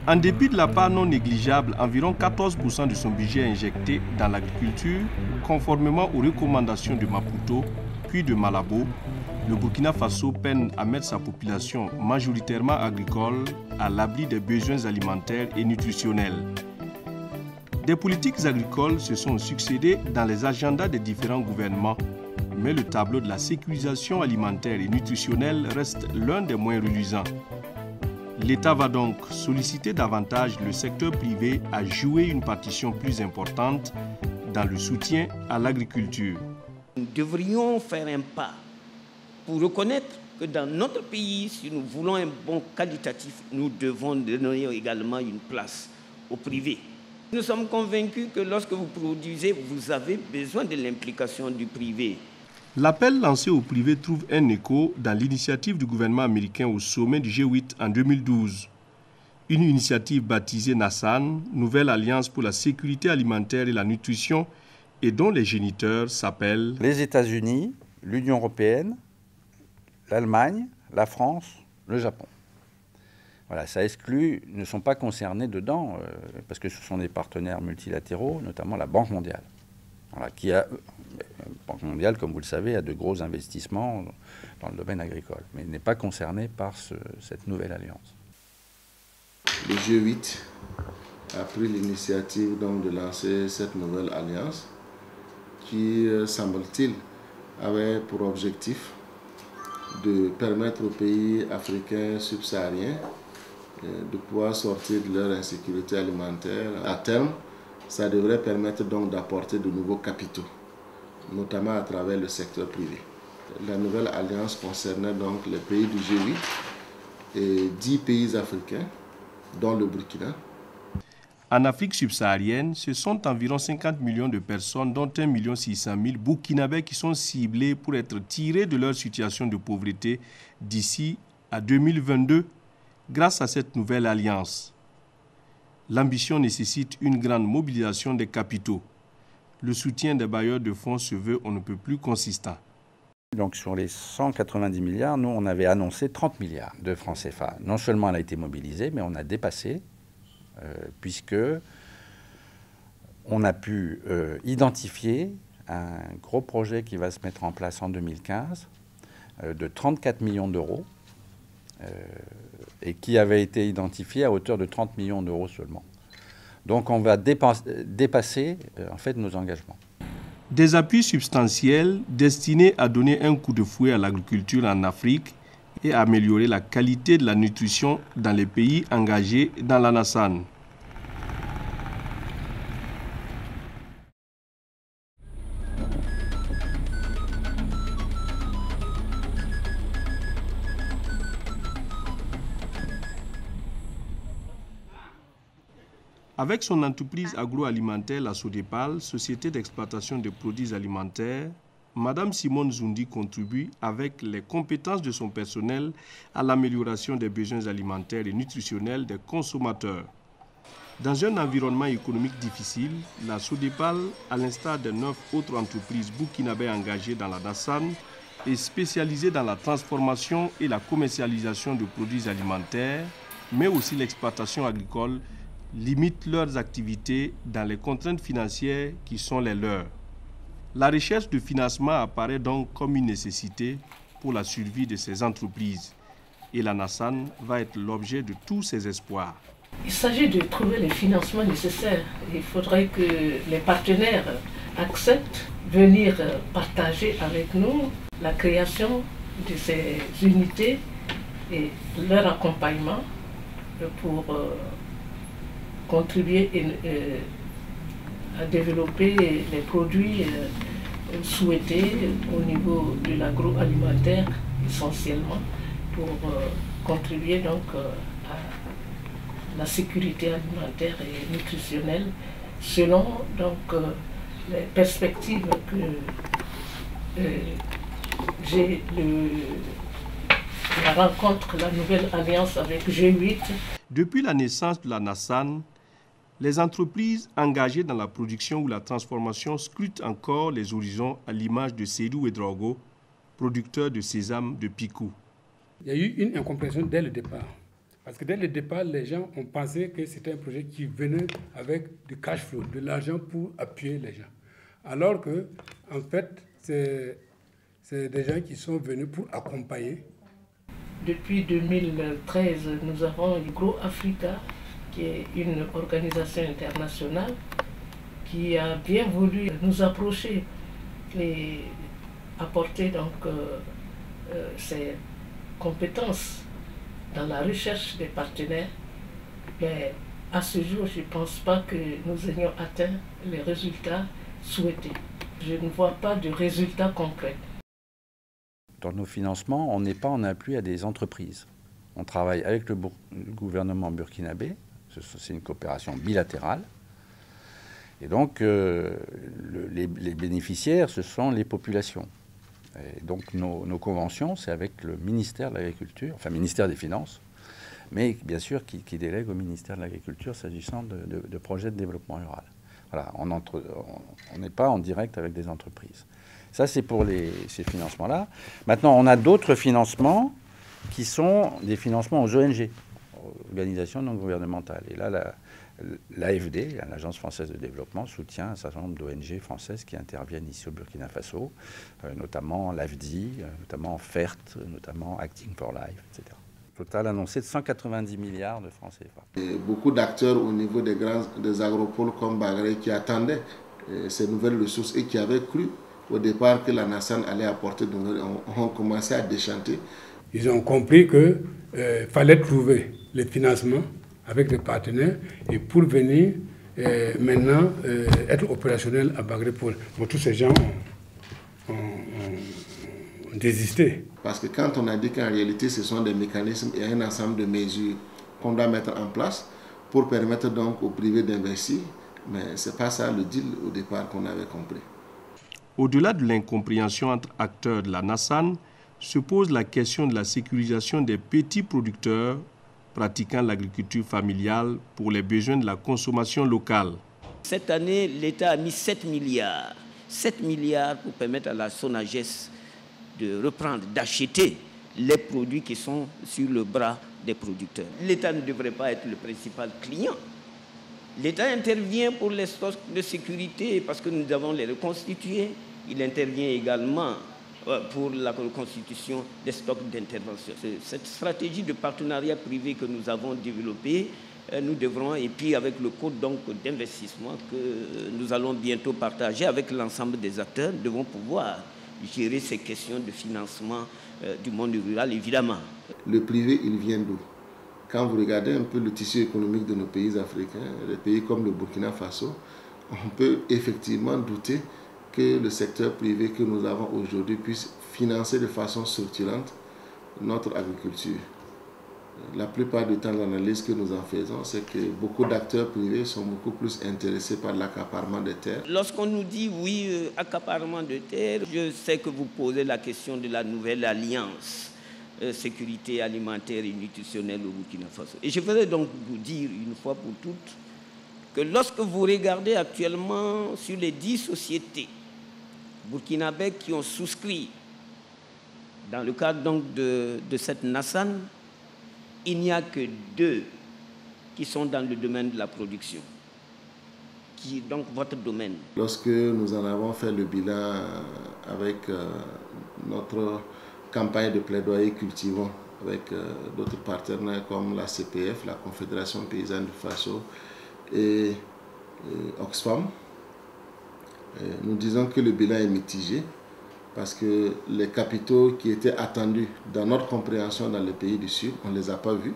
En dépit de la part non négligeable, environ 14% de son budget est injecté dans l'agriculture, conformément aux recommandations de Maputo, puis de Malabo, le Burkina Faso peine à mettre sa population majoritairement agricole à l'abri des besoins alimentaires et nutritionnels. Des politiques agricoles se sont succédées dans les agendas des différents gouvernements, mais le tableau de la sécurisation alimentaire et nutritionnelle reste l'un des moins reluisants. L'État va donc solliciter davantage le secteur privé à jouer une partition plus importante dans le soutien à l'agriculture. Nous devrions faire un pas pour reconnaître que dans notre pays, si nous voulons un bon qualitatif, nous devons donner également une place au privé. Nous sommes convaincus que lorsque vous produisez, vous avez besoin de l'implication du privé. L'appel lancé au privé trouve un écho dans l'initiative du gouvernement américain au sommet du G8 en 2012. Une initiative baptisée NASAN, Nouvelle Alliance pour la sécurité alimentaire et la nutrition, et dont les géniteurs s'appellent les États-Unis, l'Union européenne, l'Allemagne, la France, le Japon. Voilà, ça exclut, ne sont pas concernés dedans, parce que ce sont des partenaires multilatéraux, notamment la Banque mondiale. Voilà, la Banque mondiale, comme vous le savez, a de gros investissements dans le domaine agricole, mais n'est pas concernée par cette nouvelle alliance. Le G8 a pris l'initiative de lancer cette nouvelle alliance qui, semble-t-il, avait pour objectif de permettre aux pays africains subsahariens de pouvoir sortir de leur insécurité alimentaire. À terme, ça devrait permettre donc d'apporter de nouveaux capitaux, notamment à travers le secteur privé. La nouvelle alliance concernait donc les pays du G8 et 10 pays africains, dont le Burkina. En Afrique subsaharienne, ce sont environ 50 millions de personnes, dont 1 600 000 Burkinabés qui sont ciblés pour être tirés de leur situation de pauvreté d'ici à 2022 grâce à cette nouvelle alliance. L'ambition nécessite une grande mobilisation des capitaux. Le soutien des bailleurs de fonds se veut on ne peut plus consistant. Donc sur les 190 milliards, nous on avait annoncé 30 milliards de francs CFA. Non seulement elle a été mobilisée, mais on a dépassé, puisque on a pu identifier un gros projet qui va se mettre en place en 2015 de 34 millions d'euros et qui avait été identifié à hauteur de 30 millions d'euros seulement. Donc on va dépasser en fait nos engagements. Des appuis substantiels destinés à donner un coup de fouet à l'agriculture en Afrique et à améliorer la qualité de la nutrition dans les pays engagés dans la NASAN. Avec son entreprise agroalimentaire, la Sodepal, société d'exploitation de produits alimentaires, Madame Simone Zoundi contribue avec les compétences de son personnel à l'amélioration des besoins alimentaires et nutritionnels des consommateurs. Dans un environnement économique difficile, la Sodepal, à l'instar de 9 autres entreprises burkinabées engagées dans la NASAN, est spécialisée dans la transformation et la commercialisation de produits alimentaires, mais aussi l'exploitation agricole, limitent leurs activités dans les contraintes financières qui sont les leurs. La recherche de financement apparaît donc comme une nécessité pour la survie de ces entreprises et la NASAN va être l'objet de tous ces espoirs. Il s'agit de trouver les financements nécessaires. Il faudrait que les partenaires acceptent de venir partager avec nous la création de ces unités et leur accompagnement pour contribuer à développer les produits souhaités au niveau de l'agroalimentaire essentiellement pour contribuer donc à la sécurité alimentaire et nutritionnelle selon donc les perspectives que j'ai la rencontre, la nouvelle alliance avec G8. Depuis la naissance de la NASAN, les entreprises engagées dans la production ou la transformation scrutent encore les horizons à l'image de Seydou Ouedraogo, producteur de sésame de Picou. Il y a eu une incompréhension dès le départ. Parce que dès le départ, les gens ont pensé que c'était un projet qui venait avec du cash flow, de l'argent pour appuyer les gens. Alors que, en fait, c'est des gens qui sont venus pour accompagner. Depuis 2013, nous avons Grow Africa, qui est une organisation internationale qui a bien voulu nous approcher et apporter donc ses compétences dans la recherche des partenaires. Mais à ce jour, je ne pense pas que nous ayons atteint les résultats souhaités. Je ne vois pas de résultats concrets. Dans nos financements, on n'est pas en appui à des entreprises. On travaille avec le gouvernement burkinabé, c'est une coopération bilatérale. Et donc, les bénéficiaires, ce sont les populations. Et donc, nos conventions, c'est avec le ministère de l'Agriculture, enfin, ministère des Finances, mais bien sûr qui délègue au ministère de l'Agriculture s'agissant de projets de développement rural. Voilà, on n'est pas en direct avec des entreprises. Ça, c'est pour ces financements-là. Maintenant, on a d'autres financements qui sont des financements aux ONG, organisations non gouvernementales. Et là, l'AFD, l'Agence française de développement, soutient un certain nombre d'ONG françaises qui interviennent ici au Burkina Faso, notamment l'AFDI, notamment FERT, notamment Acting for Life, etc. Total annoncé de 190 milliards de francs CFA. Et beaucoup d'acteurs au niveau des agropoles comme Bagré qui attendaient ces nouvelles ressources et qui avaient cru au départ que la Nassane allait apporter, donc ont commencé à déchanter. Ils ont compris qu'il fallait trouver les financements avec des partenaires et pour venir maintenant être opérationnel à Bagré. Bon, tous ces gens ont désisté. Parce que quand on a dit qu'en réalité ce sont des mécanismes et un ensemble de mesures qu'on doit mettre en place pour permettre donc au privé d'investir, mais ce n'est pas ça le deal au départ qu'on avait compris. Au-delà de l'incompréhension entre acteurs de la Nassane, se pose la question de la sécurisation des petits producteurs pratiquant l'agriculture familiale pour les besoins de la consommation locale. Cette année, l'État a mis 7 milliards. 7 milliards pour permettre à la SONAGES de reprendre, d'acheter les produits qui sont sur le bras des producteurs. L'État ne devrait pas être le principal client. L'État intervient pour les stocks de sécurité parce que nous devons les reconstituer. Il intervient également pour la reconstitution des stocks d'intervention. Cette stratégie de partenariat privé que nous avons développée, nous devrons, et puis avec le code d'investissement que nous allons bientôt partager avec l'ensemble des acteurs, nous devons pouvoir gérer ces questions de financement du monde rural, évidemment. Le privé, il vient d'où? Quand vous regardez un peu le tissu économique de nos pays africains, les pays comme le Burkina Faso, on peut effectivement douter que le secteur privé que nous avons aujourd'hui puisse financer de façon structurante notre agriculture. La plupart du temps, l'analyse que nous en faisons, c'est que beaucoup d'acteurs privés sont beaucoup plus intéressés par l'accaparement des terres. Lorsqu'on nous dit oui, accaparement de terres, je sais que vous posez la question de la nouvelle alliance sécurité alimentaire et nutritionnelle au Burkina Faso. Et je voudrais donc vous dire une fois pour toutes que lorsque vous regardez actuellement sur les 10 sociétés burkinabèques qui ont souscrit dans le cadre donc de cette Nassane, il n'y a que 2 qui sont dans le domaine de la production, qui est donc votre domaine. Lorsque nous en avons fait le bilan avec notre campagne de plaidoyer cultivant avec d'autres partenaires comme la CPF, la Confédération paysanne du Faso et Oxfam, nous disons que le bilan est mitigé parce que les capitaux qui étaient attendus dans notre compréhension dans les pays du Sud, on ne les a pas vus.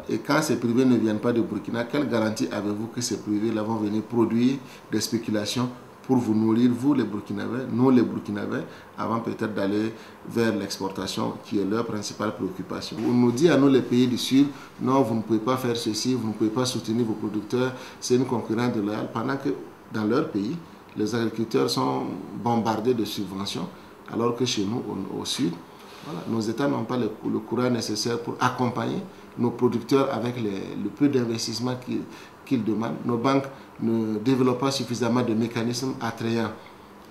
Et quand ces privés ne viennent pas de Burkina, quelle garantie avez-vous que ces privés-là vont venir produire des spéculations pour vous nourrir, vous les Burkinabés, nous les Burkinabés, avant peut-être d'aller vers l'exportation qui est leur principale préoccupation. On nous dit à nous les pays du Sud, non, vous ne pouvez pas faire ceci, vous ne pouvez pas soutenir vos producteurs, c'est une concurrence déloyale, pendant que dans leur pays, les agriculteurs sont bombardés de subventions, alors que chez nous, au Sud, voilà, nos États n'ont pas le courage nécessaire pour accompagner nos producteurs avec le peu d'investissement qu'ils demandent. Nos banques ne développent pas suffisamment de mécanismes attrayants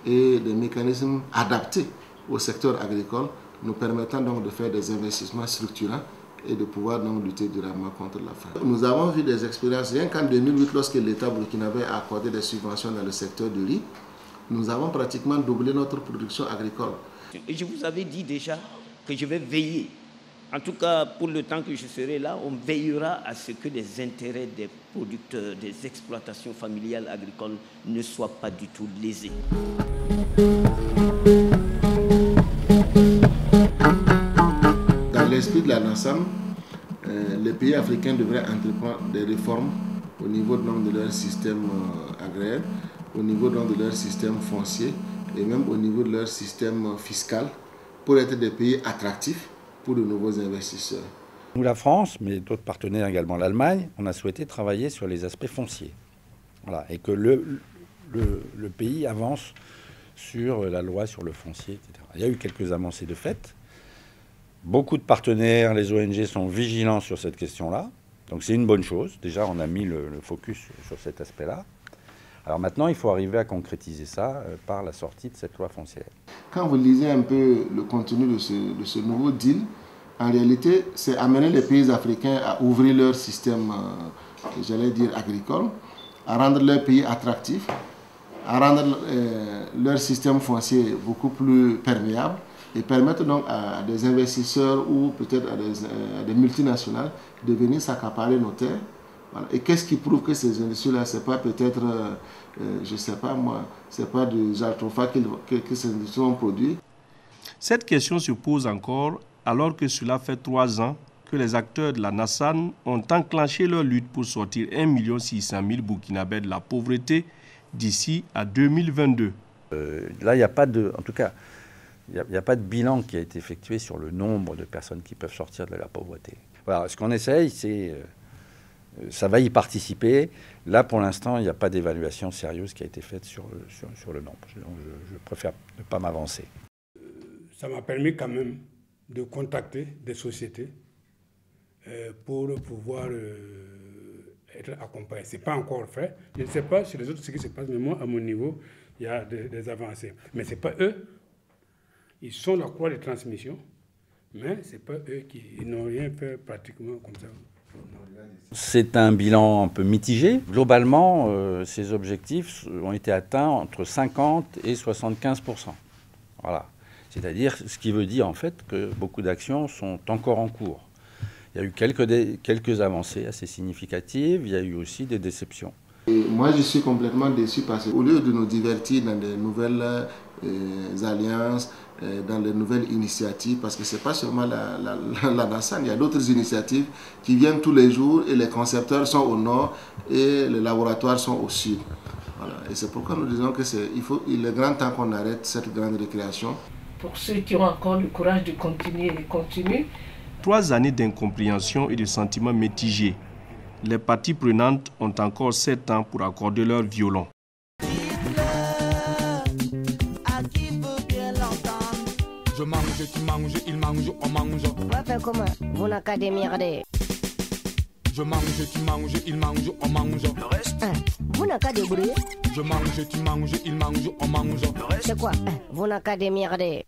et de mécanismes adaptés au secteur agricole, nous permettant donc de faire des investissements structurants et de pouvoir donc lutter durablement contre la faim. Nous avons vu des expériences, rien qu'en 2008, lorsque l'État burkinabé a accordé des subventions dans le secteur du riz, nous avons pratiquement doublé notre production agricole. Et je vous avais dit déjà que je vais veiller. En tout cas, pour le temps que je serai là, on veillera à ce que les intérêts des producteurs, des exploitations familiales agricoles ne soient pas du tout lésés. Dans l'esprit de la NASAM, les pays africains devraient entreprendre des réformes au niveau donc, de leur système agraire, au niveau donc, de leur système foncier et même au niveau de leur système fiscal pour être des pays attractifs pour de nouveaux investisseurs. Nous, la France, mais d'autres partenaires également, l'Allemagne, on a souhaité travailler sur les aspects fonciers. Voilà, et que le pays avance sur la loi sur le foncier, etc. Il y a eu quelques avancées de fait. Beaucoup de partenaires, les ONG sont vigilants sur cette question-là. Donc c'est une bonne chose. Déjà, on a mis le focus sur cet aspect-là. Alors maintenant, il faut arriver à concrétiser ça par la sortie de cette loi foncière. Quand vous lisez un peu le contenu de ce nouveau deal, en réalité, c'est amener les pays africains à ouvrir leur système, j'allais dire, agricole, à rendre leur pays attractif, à rendre leur système foncier beaucoup plus perméable et permettre donc à des investisseurs ou peut-être à des multinationales de venir s'accaparer nos terres. Voilà. Et qu'est-ce qui prouve que ces industries-là, ce n'est pas peut-être, je ne sais pas moi, ce n'est pas du jaltropha que ces industries ont produit. Cette question se pose encore alors que cela fait 3 ans que les acteurs de la NASAN ont enclenché leur lutte pour sortir 1 600 000 Burkinabés de la pauvreté d'ici à 2022. Là, il n'y a pas de... En tout cas, il n'y a pas de bilan qui a été effectué sur le nombre de personnes qui peuvent sortir de la pauvreté. Voilà, ce qu'on essaye, c'est... ça va y participer. Là, pour l'instant, il n'y a pas d'évaluation sérieuse qui a été faite sur le nombre. Donc, je préfère ne pas m'avancer. Ça m'a permis quand même de contacter des sociétés pour pouvoir être accompagné. Ce n'est pas encore fait. Je ne sais pas chez les autres ce qui se passe, mais moi, à mon niveau, il y a des avancées. Mais ce n'est pas eux. Ils sont la croix de transmission, mais ce n'est pas eux qui n'ont rien fait pratiquement comme ça. C'est un bilan un peu mitigé. Globalement, ces objectifs ont été atteints entre 50 et 75%. Voilà. C'est-à-dire, ce qui veut dire en fait que beaucoup d'actions sont encore en cours. Il y a eu quelques avancées assez significatives, il y a eu aussi des déceptions. Et moi, je suis complètement déçu parce qu'au lieu de nous divertir dans des nouvelles alliances, dans les nouvelles initiatives, parce que ce n'est pas seulement la NASAN, il y a d'autres initiatives qui viennent tous les jours et les concepteurs sont au nord et les laboratoires sont au sud. Voilà. Et c'est pourquoi nous disons qu'il est grand temps qu'on arrête cette grande récréation. Pour ceux qui ont encore le courage de continuer et continuent. 3 années d'incompréhension et de sentiments mitigés. Les parties prenantes ont encore 7 ans pour accorder leur violon. Je mange, tu manges, il mange, on mange. On va faire comment? Vous n'avez qu'à démerder. Je mange, tu manges, il mange, on mange. Le reste? Vous n'avez qu'à débrouiller. Je mange, tu manges, il mange, on mange. Le reste? C'est quoi? Vous n'avez qu'à démerder.